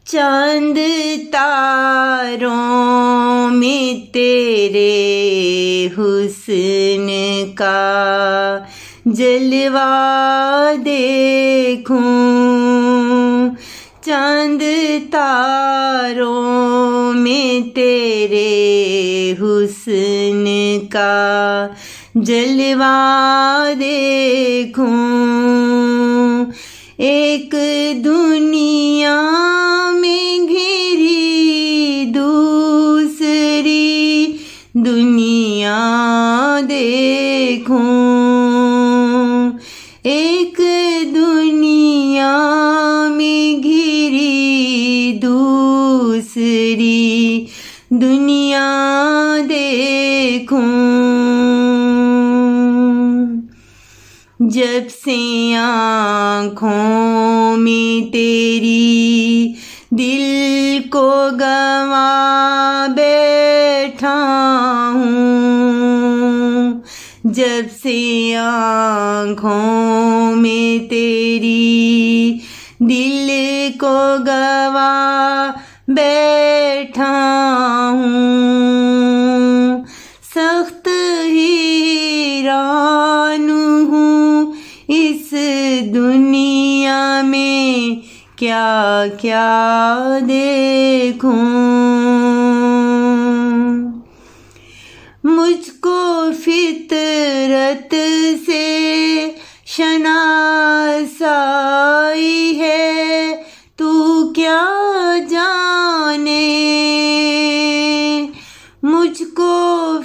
चांद तारों में तेरे हुस्न का जलवा देखूं, चांद तारों में तेरे हुस्न का जलवा देखूं। एक दुनिया में घिरी दूसरी दुनिया देखूं, एक दुनिया में घिरी दूसरी दुनिया देखूं। जब से आँखों में तेरी दिल को गंवा बैठा हूँ, जब से आँखों में तेरी दिल को गंवा बैठा हूँ। सख्त हैरान हूँ इस दुनिया में क्या क्या देखूं। मुझको फितरत से शनासाई है, तू क्या जाने। मुझको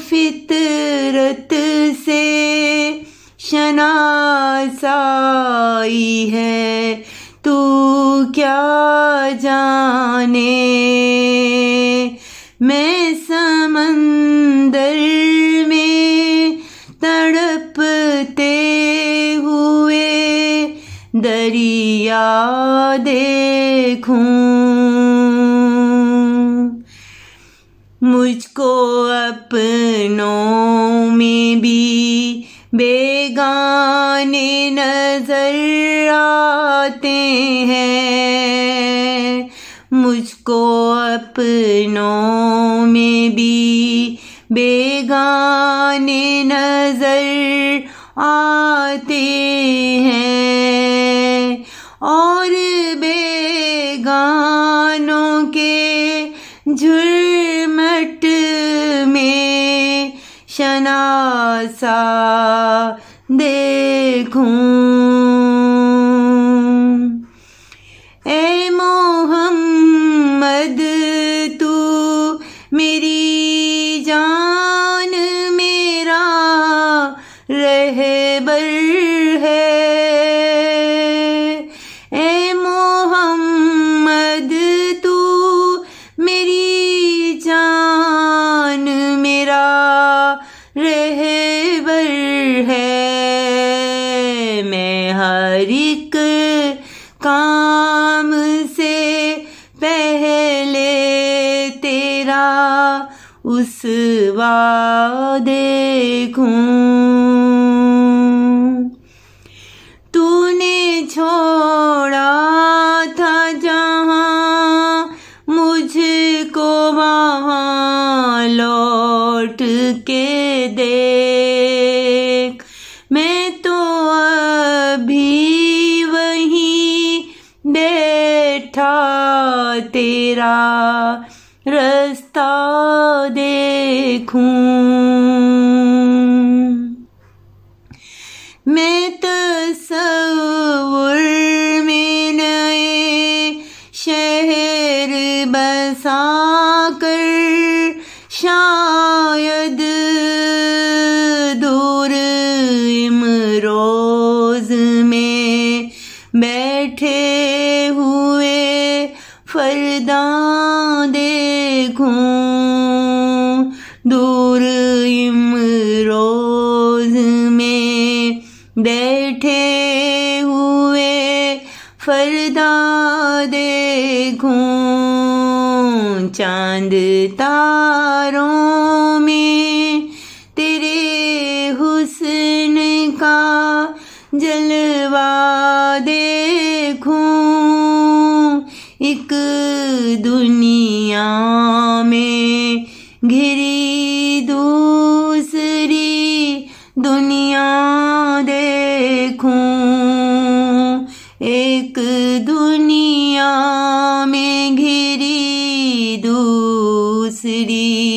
फितरत से शनासाई है, तू क्या जाने। मैं समंदर में तड़पते हुए दरिया देखूं। मुझको अपनों में भी बेगाने नजर आते हैं, मुझको अपनों में भी बेगाने नजर आते हैं, और बेगानों के झुरमट में शनासा देखूं। ऐ मोहम्मद तू मेरी जान मेरा रहबर है। ऐ मोहम्मद तू मेरी जान मेरा रहबर है। मैं हर एक काम से पहले तेरा उसवा देखूं। तूने छोड़ा था जहाँ मुझको वहाँ लौट के देख। मैं तो अभी वहीं बैठा तेरा रास्ता देखूं। मैं तसव्वुर में नए शहर बसा कर शायद दूर इमरोज में बैठे हुए फरदा देखूं। दूर इमरोज में बैठे हुए फरदा देखूं। चांद तारों में तेरे हुस्न का जलवा देखूं। एक दुनिया में घिरी दूसरी दुनिया देखूं, एक दुनिया में घिरी दूसरी